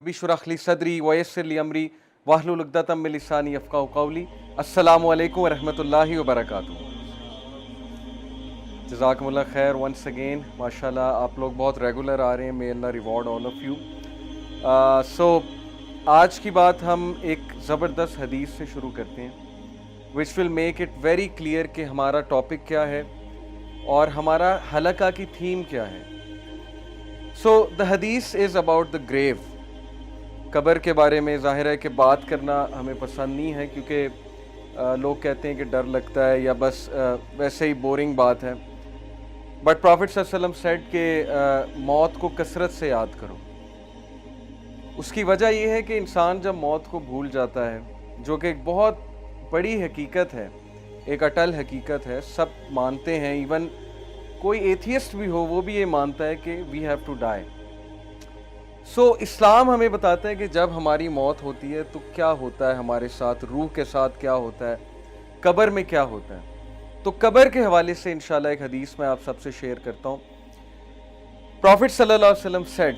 Rabbi इश्रह ली सदरी वयस्सिर ली अमरी वाहलुल उक़दतम मिन लिसानी यफ़क़हू क़ौली। अस्सलामु अलैकुम व रहमतुल्लाहि व बरकातुहू। जज़ाकुमुल्लाह खैर वंस अगेन, माशाल्लाह आप लोग बहुत रेगुलर आ रहे हैं। मे अल्लाह रिवॉर्ड ऑल ऑफ़ यू। सो आज की बात हम एक ज़बरदस्त हदीस से शुरू करते हैं, which will make it very clear कि हमारा टॉपिक क्या है और हमारा हलका की थीम क्या है। सो द हदीस इज़ अबाउट द ग्रेव। कब्र के बारे में ज़ाहिर है कि बात करना हमें पसंद नहीं है, क्योंकि लोग कहते हैं कि डर लगता है या बस वैसे ही बोरिंग बात है। बट प्रॉफिट सल्लल्लाहु अलैहि वसल्लम सेड कि मौत को कसरत से याद करो। उसकी वजह यह है कि इंसान जब मौत को भूल जाता है, जो कि एक बहुत बड़ी हकीकत है, एक अटल हकीकत है, सब मानते हैं, इवन कोई एथियस्ट भी हो वो भी ये मानता है कि वी हैव टू डाई। सो इस्लाम हमें बताता है कि जब हमारी मौत होती है तो क्या होता है हमारे साथ, रूह के साथ क्या होता है, कब्र में क्या होता है। तो कब्र के हवाले से इंशाल्लाह एक हदीस मैं आप सबसे शेयर करता हूँ। प्रॉफिट सल्लल्लाहु अलैहि वसल्लम सेड,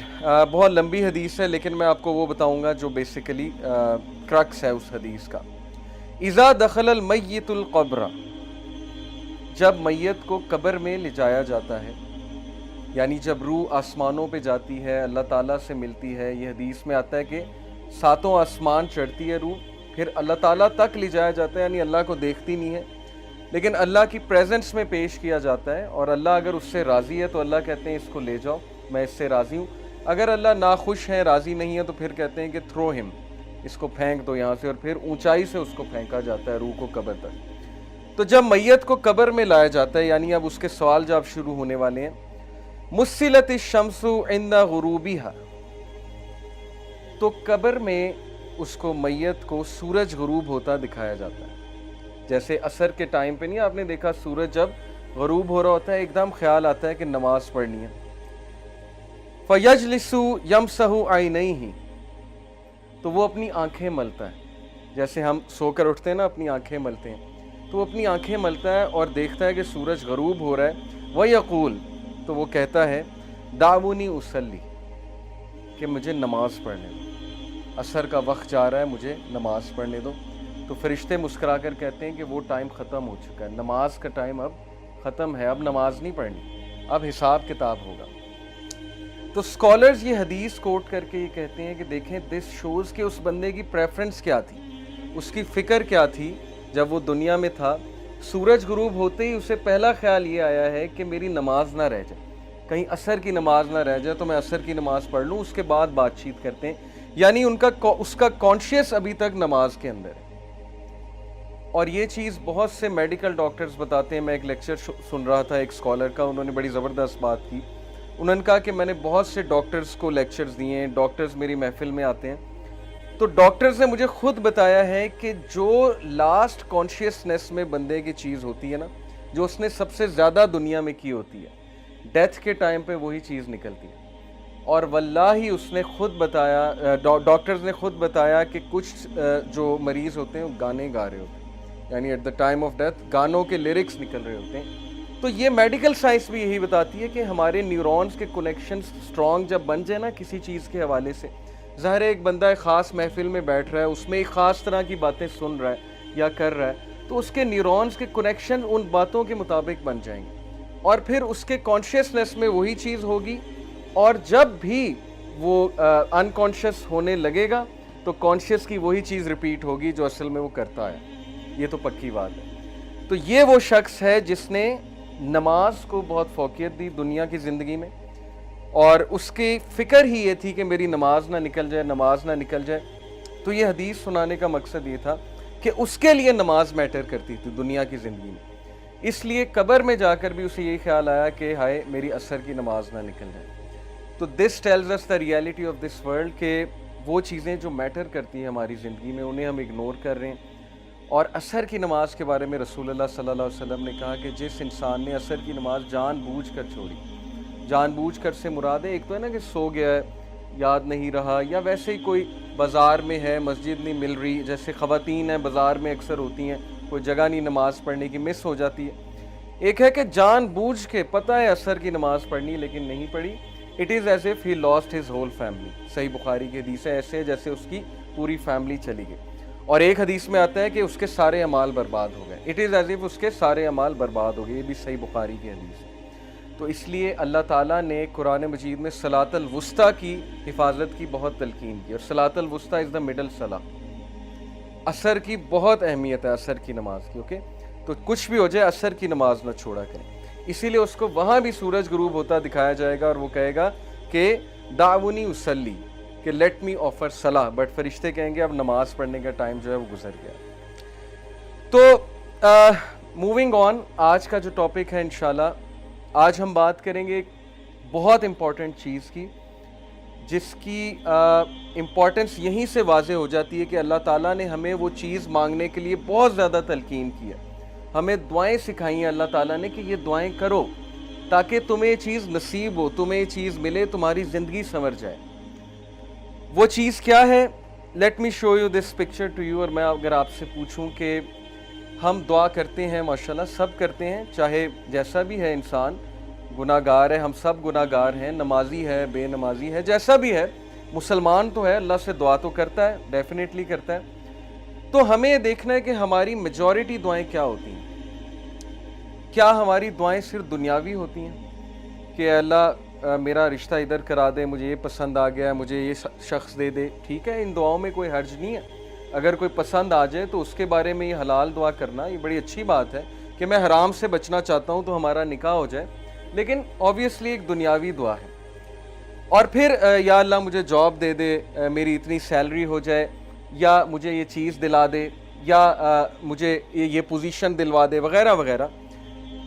बहुत लंबी हदीस है लेकिन मैं आपको वो बताऊंगा जो बेसिकली क्रक्स है उस हदीस का। इज़ा दखलल मय्यितुल क़ब्र, जब मैयत को कब्र में ले जाया जाता है, यानी जब रूह आसमानों पे जाती है, अल्लाह ताला से मिलती है। ये हदीस में आता है कि 7 आसमान चढ़ती है रूह, फिर अल्लाह ताला तक ले जाया जाता है, यानी अल्लाह को देखती नहीं है लेकिन अल्लाह की प्रेजेंस में पेश किया जाता है। और अल्लाह अगर उससे राज़ी है तो अल्लाह कहते हैं इसको ले जाओ, मैं इससे राज़ी हूँ। अगर अल्लाह नाखुश है, राज़ी नहीं है, तो फिर कहते हैं कि थ्रो हिम, इसको फेंक दो यहाँ से, और फिर ऊंचाई से उसको फेंका जाता है रूह को कब्र तक। तो जब मैयत को कब्र में लाया जाता है, यानी अब उसके सवाल जवाब शुरू होने वाले हैं। मुस्सिलत शम्सु इंदा गुरूबिहा, तो कब्र में उसको मैयत को सूरज गुरूब होता दिखाया जाता है। जैसे असर के टाइम पे नहीं आपने देखा, सूरज जब गुरूब हो रहा होता है एकदम ख्याल आता है कि नमाज पढ़नी है। फयजलिसु यमसहु आइनैहि, तो वो अपनी आंखें मलता है। जैसे हम सोकर उठते हैं ना, अपनी आंखें मलते हैं, तो वो अपनी आंखें मलता है और देखता है कि सूरज गुरूब हो रहा है। वह यक़ूल, तो वो कहता है दावुनी उसल्ली, कि मुझे नमाज पढ़ने दो, असर का वक्त जा रहा है, मुझे नमाज पढ़ने दो। तो फरिश्ते मुस्कुराकर कहते हैं कि वो टाइम ख़त्म हो चुका है, नमाज का टाइम अब ख़त्म है, अब नमाज नहीं पढ़नी, अब हिसाब किताब होगा। तो स्कॉलर्स ये हदीस कोट करके ये कहते हैं कि देखें, दिस शोज़ कि उस बंदे की प्रेफरेंस क्या थी, उसकी फ़िक्र क्या थी। जब वो दुनिया में था, सूरज गुरूब होते ही उसे पहला ख्याल ये आया है कि मेरी नमाज ना रह जाए, कहीं असर की नमाज ना रह जाए, तो मैं असर की नमाज पढ़ लूँ, उसके बाद बातचीत करते हैं। यानी उसका कॉन्शियस अभी तक नमाज के अंदर है। और ये चीज़ बहुत से मेडिकल डॉक्टर्स बताते हैं। मैं एक लेक्चर सुन रहा था एक स्कॉलर का, उन्होंने बड़ी ज़बरदस्त बात की। उन्होंने कहा कि मैंने बहुत से डॉक्टर्स को लेक्चर्स दिए हैं, डॉक्टर्स मेरी महफिल में आते हैं, तो डॉक्टर्स ने मुझे खुद बताया है कि जो लास्ट कॉन्शियसनेस में बंदे की चीज़ होती है ना, जो उसने सबसे ज़्यादा दुनिया में की होती है, डेथ के टाइम पे वही चीज़ निकलती है। और वल्लाही उसने खुद बताया, डॉक्टर्स ने खुद बताया कि कुछ जो मरीज़ होते हैं वो गाने गा रहे होते हैं, यानी at the time of death गानों के लिरिक्स निकल रहे होते हैं। तो ये मेडिकल साइंस भी यही बताती है कि हमारे न्यूरॉन्स के कनेक्शंस स्ट्रॉन्ग जब बन जाए ना किसी चीज़ के हवाले से, ज़ाहिर है एक बंदा एक ख़ास महफिल में बैठ रहा है, उसमें एक ख़ास तरह की बातें सुन रहा है या कर रहा है, तो उसके न्यूरॉन्स के कनेक्शन उन बातों के मुताबिक बन जाएंगे और फिर उसके कॉन्शियसनेस में वही चीज़ होगी। और जब भी वो अनकॉन्शियस होने लगेगा तो कॉन्शियस की वही चीज़ रिपीट होगी जो असल में वो करता है। ये तो पक्की बात है। तो ये वो शख्स है जिसने नमाज को बहुत फौकियत दी दुनिया की ज़िंदगी में, और उसकी फ़िक्र ही ये थी कि मेरी नमाज ना निकल जाए, नमाज ना निकल जाए। तो ये हदीस सुनाने का मकसद ये था कि उसके लिए नमाज मैटर करती थी दुनिया की ज़िंदगी में। इसलिए कब्र में जाकर भी उसे यही ख्याल आया कि हाय मेरी असर की नमाज ना निकल जाए। तो this tells us the reality of this world, के वो चीज़ें जो मैटर करती हैं हमारी ज़िंदगी में उन्हें हम इग्नोर कर रहे हैं। और असर की नमाज के बारे में रसूलुल्लाह सल्लल्लाहु अलैहि वसल्लम ने कहा कि जिस इंसान ने असर की नमाज जानबूझकर छोड़ी, जानबूझकर से मुराद है, एक तो है ना कि सो गया है, याद नहीं रहा, या वैसे ही कोई बाज़ार में है, मस्जिद नहीं मिल रही, जैसे ख़वातीन हैं बाज़ार में अक्सर होती हैं, कोई जगह नहीं नमाज़ पढ़ने की, मिस हो जाती है। एक है कि जानबूझ के पता है असर की नमाज़ पढ़नी लेकिन नहीं पढ़ी। It is as if he lost his whole family. صحیح بخاری کی حدیث ہے ایسے جیسے اس کی پوری فیملی چلی گئی. اور ایک حدیث میں آتا ہے کہ اس کے سارے اعمال برباد ہو گئے. It is as if اس کے سارے اعمال برباد ہو گئے. یہ بھی صحیح بخاری کی حدیث ہے. تو اس لیے اللہ تعالیٰ نے قرآن مجید میں صلاۃ الوسطیٰ کی حفاظت کی بہت تلقین کی. اور صلاۃ الوسطیٰ از دا مڈل صلاح. عصر کی بہت اہمیت ہے عصر کی نماز کی. اوکے, تو کچھ بھی ہو جائے عصر کی نماز نہ چھوڑا کریں. اسی لیے اس کو وہاں بھی سورج غروب ہوتا دکھایا جائے گا اور وہ کہے گا کہ دعونی اصلی, کہ لیٹ می آفر صلاح. بٹ فرشتے کہیں گے اب نماز پڑھنے کا ٹائم جو ہے وہ گزر گیا. تو موونگ آن, آج کا جو ٹاپک ہے انشاءاللہ, آج ہم بات کریں گے ایک بہت امپورٹنٹ چیز کی, جس کی امپورٹنس یہیں سے واضح ہو جاتی ہے کہ اللہ تعالیٰ نے ہمیں وہ چیز مانگنے کے لیے بہت زیادہ تلقین کی ہے. ہمیں دعائیں سکھائی ہیں اللہ تعالیٰ نے کہ یہ دعائیں کرو تاکہ تمہیں یہ چیز نصیب ہو, تمہیں یہ چیز ملے, تمہاری زندگی سنور جائے. وہ چیز کیا ہے؟ Let me show you this picture to you. اور میں اگر آپ سے پوچھوں کہ ہم دعا کرتے ہیں, ماشاءاللہ سب کرتے ہیں, چاہے جیسا بھی ہے انسان, گناہ گار ہے, ہم سب گناہ گار ہیں, نمازی ہے, بے نمازی ہے, جیسا بھی ہے, مسلمان تو ہے, اللہ سے دعا تو کرتا ہے, ڈیفینیٹلی کرتا ہے. تو ہمیں دیکھنا ہے کہ ہماری میجورٹی دعائیں کیا ہوتی ہیں. کیا ہماری دعائیں صرف دنیاوی ہوتی ہیں کہ اللہ میرا رشتہ ادھر کرا دے, مجھے یہ پسند آ گیا, مجھے یہ شخص دے دے, ٹھیک ہے, ان دعاؤں میں کوئی حرج نہیں ہے. اگر کوئی پسند آ جائے تو اس کے بارے میں یہ حلال دعا کرنا یہ بڑی اچھی بات ہے کہ میں حرام سے بچنا چاہتا ہوں تو ہمارا نکاح ہو جائے. لیکن اوبیسلی ایک دنیاوی دعا ہے. اور پھر یا اللہ مجھے جاب دے دے, میری اتنی سیلری ہو جائے, یا مجھے یہ چیز دلا دے, یا مجھے یہ پوزیشن دلوا دے, وغیرہ وغیرہ.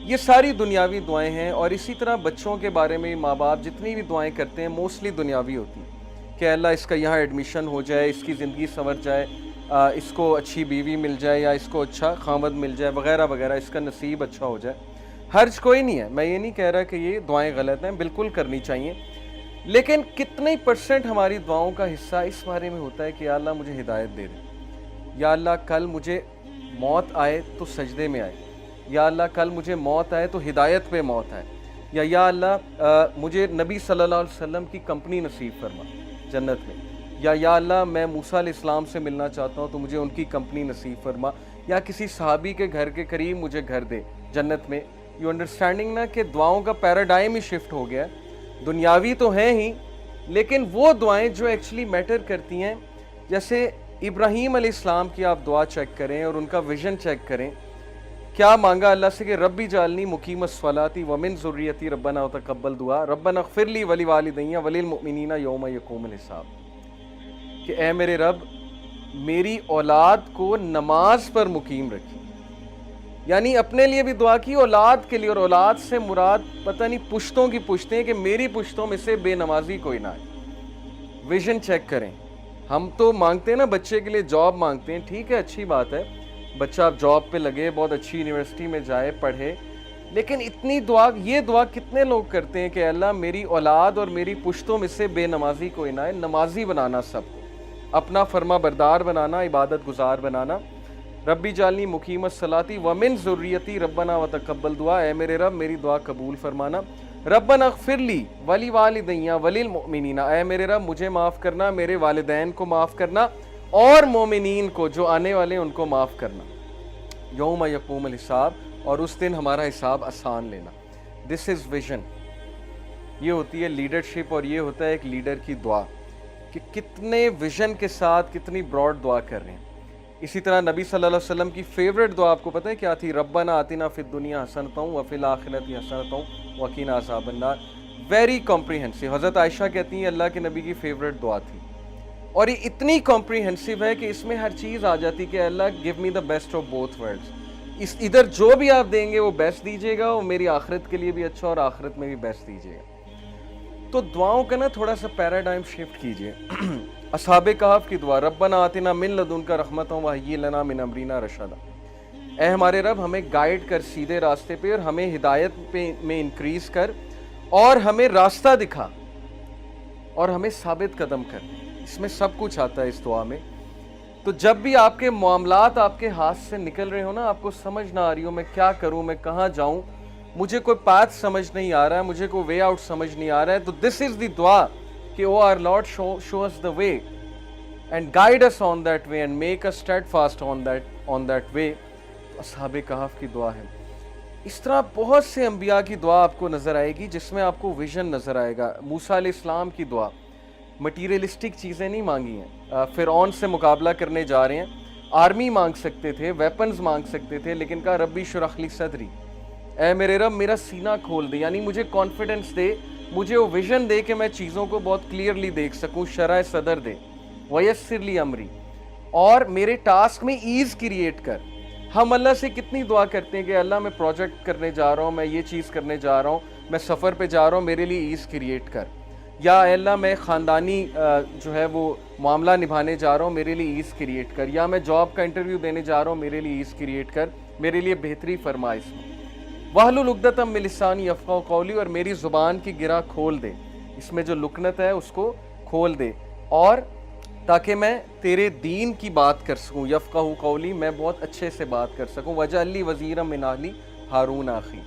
یہ ساری دنیاوی دعائیں ہیں. اور اسی طرح بچوں کے بارے میں ماں باپ جتنی بھی دعائیں کرتے ہیں موسٹلی دنیاوی ہوتی ہیں کہ اللہ اس کا یہاں ایڈمیشن ہو جائے, اس کی زندگی سنور جائے, اس کو اچھی بیوی مل جائے, یا اس کو اچھا خامد مل جائے, وغیرہ وغیرہ, اس کا نصیب اچھا ہو جائے. حرج کوئی نہیں ہے, میں یہ نہیں کہہ رہا کہ یہ دعائیں غلط ہیں, بالکل کرنی چاہیے. لیکن کتنے % ہماری دعاؤں کا حصہ اس بارے میں ہوتا ہے کہ یا اللہ مجھے ہدایت دے دے, یا اللہ کل مجھے موت آئے تو سجدے میں آئے, یا اللہ کل مجھے موت آئے تو ہدایت پہ موت آئے, یا اللہ مجھے نبی صلی اللہ علیہ وسلم کی کمپنی نصیب فرما جنت میں, یا اللہ میں موسیٰ علیہ السلام سے ملنا چاہتا ہوں تو مجھے ان کی کمپنی نصیب فرما, یا کسی صحابی کے گھر کے قریب مجھے گھر دے جنت میں. یو انڈرسٹینڈنگ نا کہ دعاؤں کا پیراڈائم ہی شفٹ ہو گیا ہے. دنیاوی تو ہیں ہی, لیکن وہ دعائیں جو ایکچولی میٹر کرتی ہیں, جیسے ابراہیم علیہ السلام کی آپ دعا چیک کریں اور ان کا ویژن چیک کریں. کیا مانگا اللہ سے کہ ربی جعلنی مقیم الصلاۃ ومن ذریتی ربنا وتقبل دعا ربنا اغفر لی ولوالدی وللمؤمنین یوم یقوم الحساب, کہ اے میرے رب میری اولاد کو نماز پر مقیم رکھی. یعنی اپنے لیے بھی دعا کی, اولاد کے لیے, اور اولاد سے مراد پتہ نہیں پشتوں کی پشتیں, کہ میری پشتوں میں سے بے نمازی کوئی نہ آئے. ویژن چیک کریں. ہم تو مانگتے ہیں نا بچے کے لیے جاب مانگتے ہیں, ٹھیک ہے, اچھی بات ہے, بچہ اب جاب پہ لگے, بہت اچھی یونیورسٹی میں جائے, پڑھے. لیکن اتنی دعا, یہ دعا کتنے لوگ کرتے ہیں کہ اللہ میری اولاد اور میری پشتوں میں سے بے نمازی کوئی نہ آئے. نمازی بنانا سب کو, اپنا فرما بردار بنانا, عبادت گزار بنانا. ربی جعلنی مقیم الصلاۃ ومن ذریتی ربنا وتقبل دعا, اے میرے رب میری دعا قبول فرمانا. ربنا اغفر لی ولوالدی وللمؤمنین, اے میرے رب مجھے معاف کرنا, میرے والدین کو معاف کرنا, اور مومنین کو جو آنے والے ان کو معاف کرنا. یوم یقوم الحساب, اور اس دن ہمارا حساب آسان لینا. دس از ویژن. یہ ہوتی ہے لیڈرشپ, اور یہ ہوتا ہے ایک لیڈر کی دعا کہ کتنے ویژن کے ساتھ کتنی براڈ دعا کر رہے ہیں. اسی طرح نبی صلی اللہ علیہ وسلم کی فیوریٹ دعا آپ کو پتہ ہے کیا تھی؟ ربنا آتنا فی الدنیا حسنۃ وفی الآخرۃ حسنۃ وقنا عذاب النار. Very comprehensive. حضرت عائشہ کہتی ہیں اللہ کے نبی کی فیوریٹ دعا تھی, اور یہ اتنی کمپریہنسو ہے کہ اس میں ہر چیز آ جاتی کہ اللہ give me the best of both worlds. ادھر جو بھی آپ دیں گے وہ بیسٹ دیجیے گا, اور میری آخرت کے لیے بھی اچھا, اور آخرت میں بھی بیسٹ دیجیے گا. تو دعاؤں کا نا تھوڑا سا پیراڈائم شفٹ کیجیے. اصحاب کہف کی دعا, ربنا آتنا من لدنک رحمۃ وہیئ لنا من امرنا رشدا, اے ہمارے رب ہمیں گائیڈ کر سیدھے راستے پہ, اور ہمیں ہدایت میں انکریز کر, اور ہمیں راستہ دکھا, اور ہمیں ثابت قدم کر. اس میں سب کچھ آتا ہے اس دعا میں. تو جب بھی آپ کے معاملات آپ کے ہاتھ سے نکل رہے ہو نا, آپ کو سمجھ نہ آ رہی ہو میں کیا کروں, میں کہاں جاؤں, मुझे कोई पाथ समझ नहीं आ रहा है, मुझे कोई वे आउट समझ नहीं आ रहा है, तो दिस इज द दुआ कि O our Lord show us the way and guide us on that way and make us steadfast on that way. असहाबे कहफ की दुआ है। इस तरह बहुत से अंबिया की दुआ आपको नज़र आएगी जिसमें आपको विजन नज़र आएगा। मूसा अलैहिस्सलाम की दुआ, मटीरियलिस्टिक चीज़ें नहीं मांगी हैं, फिरौन से मुकाबला करने जा रहे हैं, आर्मी मांग सकते थे, वेपन्स मांग सकते थे, लेकिन कहा रब्बी शुरह ली सदरी, ऐ मेरे रब मेरा सीना खोल दे, यानी मुझे कॉन्फिडेंस दे, मुझे वो विजन दे कि मैं चीज़ों को बहुत क्लियरली देख सकूं, शरह सदर दे, वयस्सिर ली अमरी, और मेरे टास्क में ईज़ क्रिएट कर। हम अल्लाह से कितनी दुआ करते हैं कि अल्लाह मैं प्रोजेक्ट करने जा रहा हूँ, मैं ये चीज़ करने जा रहा हूँ, मैं सफ़र पे जा रहा हूँ, मेरे लिए ईज़ क्रिएट कर, या अल्लाह मैं ख़ानदानी जो है वो मामला निभाने जा रहा हूँ, मेरे लिए ईज़ क्रिएट कर, या मैं जॉब का इंटरव्यू देने जा रहा हूँ, मेरे लिए ईज़ क्रिएट कर, मेरे लिए बेहतरी फरमा इसमें। वाहलुल उक़दतम मिन लिसानी यफ़क़हू क़ौली, और मेरी ज़ुबान की गिरा खोल दे, इसमें जो लुकनत है उसको खोल दे, और ताकि मैं तेरे दीन की बात कर सकूँ, यफ़क़हू क़ौली, मैं बहुत अच्छे से बात कर सकूँ। वजअल ली वज़ीरम मिन अहली हारून आखी,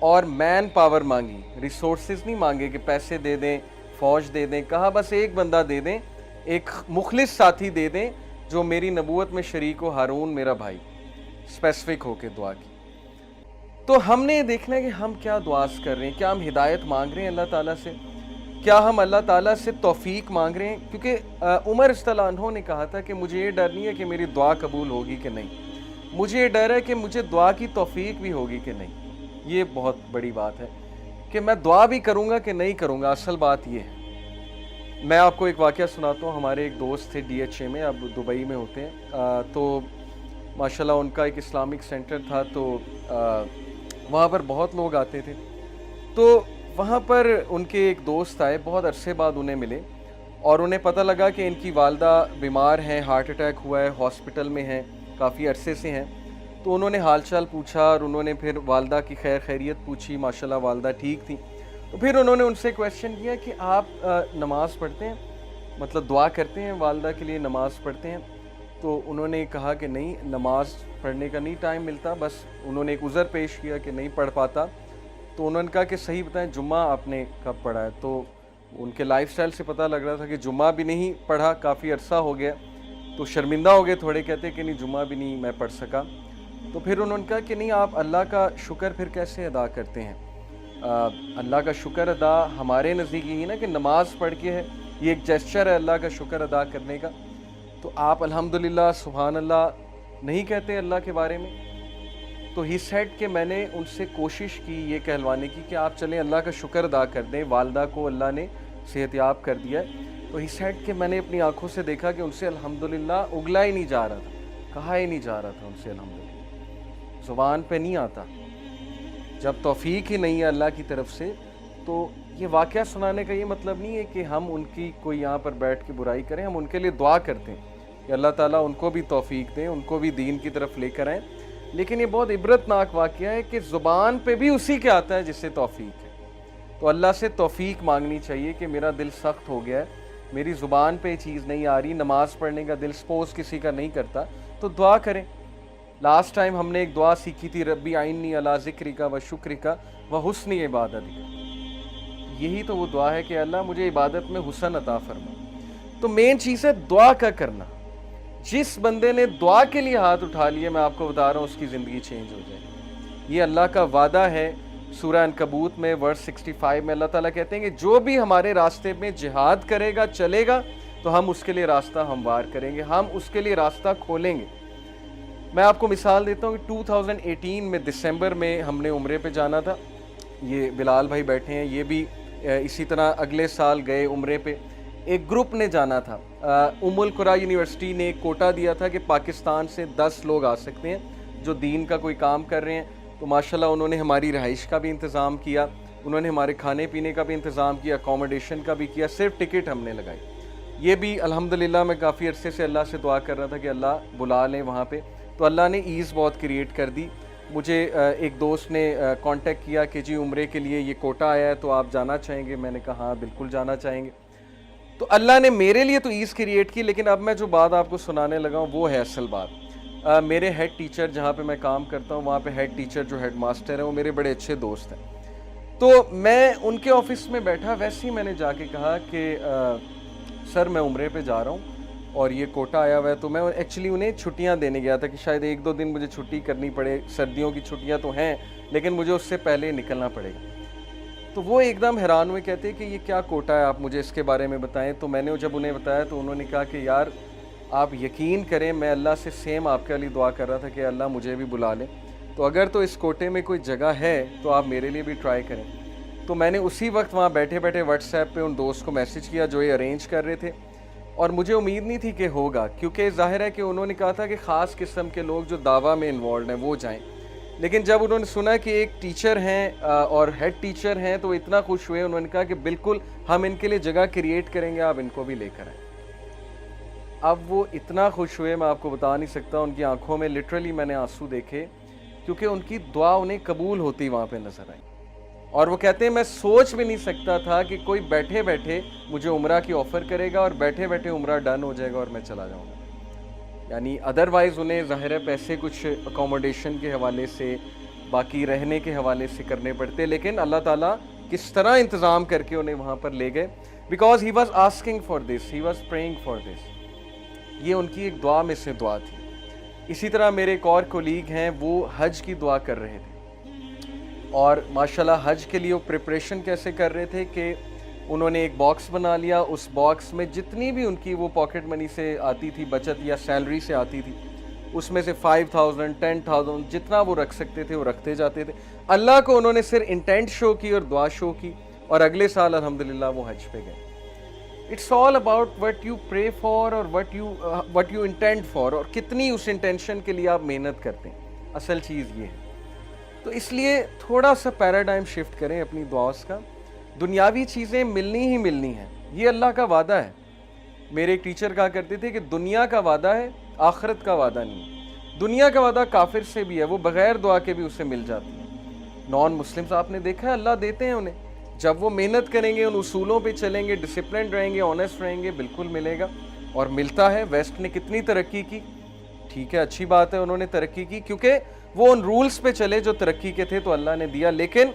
और मैन पावर मांगी, रिसोर्सेज नहीं मांगे कि पैसे दे दें, फ़ौज दे दें, कहा बस एक बंदा दे दें, एक मुखलिस साथी दे दें जो मेरी नबूवत में शरीक हो, हारून मेरा भाई, स्पेसिफिक होके दुआ की। तो हमने ये देखना है कि हम क्या दुआस कर रहे हैं, क्या हम हिदायत मांग रहे हैं अल्लाह ताला से, क्या हम अल्लाह ताला से तौफीक मांग रहे हैं। क्योंकि उमर रज़ियल्लाहु अन्हु ने कहा था कि मुझे ये डर नहीं है कि मेरी दुआ कबूल होगी कि नहीं, मुझे ये डर है कि मुझे दुआ की तौफीक भी होगी कि नहीं। ये बहुत बड़ी बात है कि मैं दुआ भी करूँगा कि नहीं करूँगा, असल बात ये है। मैं आपको एक वाक़या सुनाता हूँ। हमारे एक दोस्त थे DHA में, अब दुबई में होते हैं, तो माशाल्लाह उनका एक इस्लामिक सेंटर था, तो वहाँ पर बहुत लोग आते थे। तो वहाँ पर उनके एक दोस्त आए, बहुत अरसे बाद उन्हें मिले, और उन्हें पता लगा कि इनकी वालदा बीमार हैं, हार्ट अटैक हुआ है, हॉस्पिटल में हैं, काफ़ी अरसे से हैं। तो उन्होंने हाल चाल पूछा, और उन्होंने फिर वालदा की खैर खैरियत पूछी, माशाल्लाह वालदा ठीक थी। तो फिर उन्होंने उनसे क्वेश्चन किया कि आप नमाज़ पढ़ते हैं, मतलब दुआ करते हैं, वालदा के लिए नमाज़ पढ़ते हैं? तो उन्होंने कहा कि नहीं, नमाज़ पढ़ने का नहीं टाइम मिलता, बस उन्होंने एक उज़र पेश किया कि नहीं पढ़ पाता। तो उन्होंने कहा कि सही बताएं, जुम्मा आपने कब पढ़ा है? तो उनके लाइफस्टाइल से पता लग रहा था कि जुम्मा भी नहीं पढ़ा, काफ़ी अरसा हो गया। तो शर्मिंदा हो गए थोड़े, कहते कि नहीं जुम्मा भी नहीं मैं पढ़ सका। तो फिर उन्होंने कहा कि नहीं, आप अल्लाह का शुक्र फिर कैसे अदा करते हैं? अल्लाह का शुक्र अदा हमारे नज़दीक यही ना कि नमाज़ पढ़ के है, ये एक जेस्चर है अल्लाह का शुक्र अदा करने का। तो आप अल्हम्दुलिल्लाह सुभान अल्लाह नहीं कहते अल्लाह के बारे में? तो ही सेड कि मैंने उनसे कोशिश की ये कहलवाने की कि आप चलें अल्लाह का शुक्र अदा कर दें, वालदा को अल्लाह ने सेहतयाब कर दिया है। तो ही सेड कि मैंने अपनी आंखों से देखा कि उनसे अल्हम्दुलिल्लाह उगला ही नहीं जा रहा था, कहा ही नहीं जा रहा था उनसे अल्हम्दुलिल्लाह, ज़ुबान पे नहीं आता। जब तौफीक ही नहीं है अल्लाह की तरफ से, तो ये वाक़या सुनाने का ये मतलब नहीं है कि हम उनकी कोई यहाँ पर बैठ के बुराई करें, हम उनके लिए दुआ करते हैं कि अल्लाह ताला उनको भी तौफीक दें, उनको भी दीन की तरफ लेकर आएँ। लेकिन ये बहुत इबरतनाक वाक़या है कि ज़ुबान पे भी उसी के आता है जिससे तौफीक है। तो अल्लाह से तौफीक मांगनी चाहिए कि मेरा दिल सख्त हो गया है, मेरी ज़ुबान पे चीज़ नहीं आ रही, नमाज़ पढ़ने का दिल सपोज़ किसी का नहीं करता, तो दुआ करें। लास्ट टाइम हमने एक दुआ सीखी थी, रब्बी आइन्नी अला ज़िक्रिका व शुक्रिका व हुस्नी इबादतिका। यही तो वो दुआ है कि अल्लाह मुझे इबादत में हुस्न अता फरमा। तो मेन चीज़ है दुआ का करना। जिस बंदे ने दुआ के लिए हाथ उठा लिए, मैं आपको बता रहा हूँ उसकी ज़िंदगी चेंज हो जाएगी। ये अल्लाह का वादा है। सूरह अनकबूत में वर्स 65 में अल्लाह ताला कहते हैं कि जो भी हमारे रास्ते में जिहाद करेगा, चलेगा, तो हम उसके लिए रास्ता हमवार करेंगे, हम उसके लिए रास्ता खोलेंगे। मैं आपको मिसाल देता हूँ कि 2018 में दिसंबर में हमने उम्रे पे जाना था। ये बिलाल भाई बैठे हैं, ये भी इसी तरह अगले साल गए उम्रे पे। एक ग्रुप ने जाना था। उम्मुल कुरा यूनिवर्सिटी ने एक कोटा दिया था कि पाकिस्तान से 10 लोग आ सकते हैं जो दीन का कोई काम कर रहे हैं। तो माशाल्लाह उन्होंने हमारी रहाइश का भी इंतज़ाम किया, उन्होंने हमारे खाने पीने का भी इंतज़ाम किया, अकोमोडेशन का भी किया, सिर्फ टिकट हमने लगाई। ये भी अल्हम्दुलिल्लाह मैं काफ़ी अरसे से अल्लाह से दुआ कर रहा था कि अल्लाह बुला लें वहाँ पे, तो अल्लाह ने ईज़ बहुत क्रिएट कर दी। मुझे एक दोस्त ने कांटेक्ट किया कि जी उम्रे के लिए ये कोटा आया है, तो आप जाना चाहेंगे? मैंने कहा हाँ बिल्कुल जाना चाहेंगे। तो अल्लाह ने मेरे लिए तो ईज़ क्रिएट की, लेकिन अब मैं जो बात आपको सुनाने लगा हूँ वो है असल बात। میرے ہیڈ ٹیچر جہاں پہ میں کام کرتا ہوں وہاں پہ ہیڈ ٹیچر جو ہیڈ ماسٹر ہیں وہ میرے بڑے اچھے دوست ہیں. تو میں ان کے آفس میں بیٹھا, ویسے ہی میں نے جا کے کہا کہ سر میں عمرے پہ جا رہا ہوں اور یہ کوٹا آیا ہوا ہے. تو میں ایکچولی انہیں چھٹیاں دینے گیا تھا کہ شاید 1-2 دن مجھے چھٹی کرنی پڑے, سردیوں کی چھٹیاں تو ہیں لیکن مجھے اس سے پہلے نکلنا پڑے گا. تو وہ ایک دم حیران ہوئے, کہتے کہ یہ کیا کوٹا ہے, آپ مجھے اس کے بارے میں بتائیں. تو میں نے جب انہیں بتایا تو انہوں نے کہا کہ یار آپ یقین کریں میں اللہ سے سیم آپ کے لیے دعا کر رہا تھا کہ اللہ مجھے بھی بلا لے, تو اگر تو اس کوٹے میں کوئی جگہ ہے تو آپ میرے لیے بھی ٹرائی کریں. تو میں نے اسی وقت وہاں بیٹھے بیٹھے واٹس ایپ پہ ان دوست کو میسج کیا جو یہ ارینج کر رہے تھے, اور مجھے امید نہیں تھی کہ ہوگا, کیونکہ ظاہر ہے کہ انہوں نے کہا تھا کہ خاص قسم کے لوگ جو دعویٰ میں انوالوڈ ہیں وہ جائیں. لیکن جب انہوں نے سنا کہ ایک ٹیچر ہیں اور ہیڈ ٹیچر ہیں تو اتنا خوش ہوئے, انہوں نے کہا کہ بالکل ہم ان کے لیے جگہ کریٹ کریں گے, آپ ان کو بھی لے کر آئیں. اب وہ اتنا خوش ہوئے میں آپ کو بتا نہیں سکتا, ان کی آنکھوں میں لٹرلی میں نے آنسو دیکھے, کیونکہ ان کی دعا انہیں قبول ہوتی وہاں پہ نظر آئی. اور وہ کہتے ہیں میں سوچ بھی نہیں سکتا تھا کہ کوئی بیٹھے بیٹھے مجھے عمرہ کی آفر کرے گا اور بیٹھے بیٹھے عمرہ ڈن ہو جائے گا اور میں چلا جاؤں گا. یعنی ادروائز انہیں ظاہر ہے پیسے کچھ اکوموڈیشن کے حوالے سے, باقی رہنے کے حوالے سے کرنے پڑتے, لیکن اللہ تعالیٰ کس طرح انتظام کر کے انہیں وہاں پر لے گئے, because he was asking for this, he was praying for this. یہ ان کی ایک دعا میں سے دعا تھی. اسی طرح میرے ایک اور کولیگ ہیں, وہ حج کی دعا کر رہے تھے, اور ماشاءاللہ حج کے لیے وہ پریپریشن کیسے کر رہے تھے کہ انہوں نے ایک باکس بنا لیا, اس باکس میں جتنی بھی ان کی وہ پاکٹ منی سے آتی تھی بچت یا سیلری سے آتی تھی, اس میں سے 5,000 10,000 جتنا وہ رکھ سکتے تھے وہ رکھتے جاتے تھے. اللہ کو انہوں نے صرف انٹینٹ شو کی اور دعا شو کی, اور اگلے سال الحمدللہ وہ حج پہ گئے. It's all about what you pray for اور وٹ یو انٹینٹ فار, اور کتنی اس انٹینشن کے لیے آپ محنت کرتے ہیں, اصل چیز یہ ہے. تو اس لیے تھوڑا سا پیراڈائم شفٹ کریں اپنی دعاؤں کا. دنیاوی چیزیں ملنی ہی ملنی ہیں, یہ اللہ کا وعدہ ہے. میرے ایک ٹیچر کہا کرتے تھے کہ دنیا کا وعدہ ہے, آخرت کا وعدہ نہیں ہے. دنیا کا وعدہ کافر سے بھی ہے, وہ بغیر دعا کے بھی اسے مل جاتی ہے. نان مسلمز آپ نے دیکھا ہے اللہ دیتے ہیں انہیں, جب وہ محنت کریں گے, ان اصولوں پہ چلیں گے, ڈسپلنڈ رہیں گے, آنیسٹ رہیں گے, بالکل ملے گا, اور ملتا ہے. ویسٹ نے کتنی ترقی کی, ٹھیک ہے اچھی بات ہے انہوں نے ترقی کی, کیونکہ وہ ان رولز پہ چلے جو ترقی کے تھے تو اللہ نے دیا, لیکن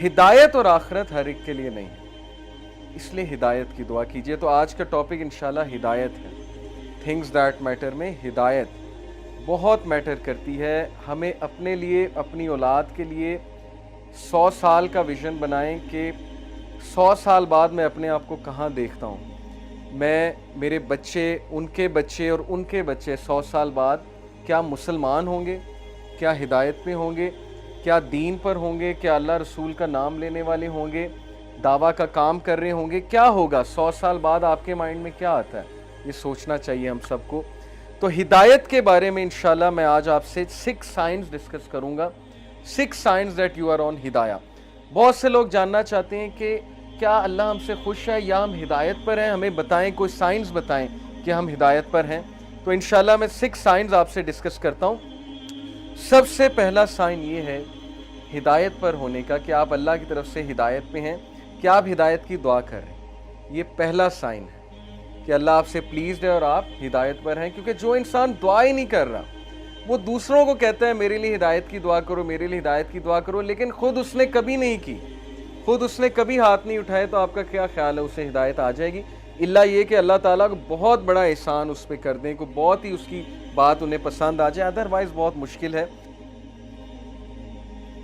ہدایت اور آخرت ہر ایک کے لیے نہیں ہے, اس لیے ہدایت کی دعا کیجئے. تو آج کا ٹاپک انشاءاللہ ہدایت ہے. تھنگز دیٹ میٹر میں ہدایت بہت میٹر کرتی ہے. ہمیں اپنے لیے, اپنی اولاد کے لیے 100 سال کا ویژن بنائیں کہ 100 سال بعد میں اپنے آپ کو کہاں دیکھتا ہوں, میں, میرے بچے, ان کے بچے اور ان کے بچے 100 سال بعد کیا مسلمان ہوں گے, کیا ہدایت میں ہوں گے, کیا دین پر ہوں گے, کیا اللہ رسول کا نام لینے والے ہوں گے, دعویٰ کا کام کر رہے ہوں گے, کیا ہوگا 100 سال بعد آپ کے مائنڈ میں کیا آتا ہے, یہ سوچنا چاہیے ہم سب کو. تو ہدایت کے بارے میں انشاءاللہ میں آج آپ سے 6 سائنز ڈسکس کروں گا, 6 signs that you are on ہدایہ. بہت سے لوگ جاننا چاہتے ہیں کہ کیا اللہ ہم سے خوش ہے یا ہم ہدایت پر ہیں, ہمیں بتائیں, کوئی سائنز بتائیں کہ ہم ہدایت پر ہیں. تو انشاءاللہ میں 6 سائنز آپ سے ڈسکس کرتا ہوں. سب سے پہلا سائن یہ ہے ہدایت پر ہونے کا کہ آپ اللہ کی طرف سے ہدایت پہ ہیں, کہ آپ ہدایت کی دعا کر رہے ہیں. یہ پہلا سائن ہے کہ اللہ آپ سے پلیزڈ ہے اور آپ ہدایت پر ہیں. کیونکہ جو انسان دعا ہی نہیں کر رہا, وہ دوسروں کو کہتا ہے میرے لیے ہدایت کی دعا کرو, میرے لیے ہدایت کی دعا کرو, لیکن خود اس نے کبھی نہیں کی, خود اس نے کبھی ہاتھ نہیں اٹھائے, تو آپ کا کیا خیال ہے اسے ہدایت آ جائے گی؟ اللہ یہ کہ اللہ تعالیٰ کو بہت بڑا احسان اس پہ کر دیں, کو بہت ہی اس کی بات انہیں پسند آ جائے, ادروائز بہت مشکل ہے.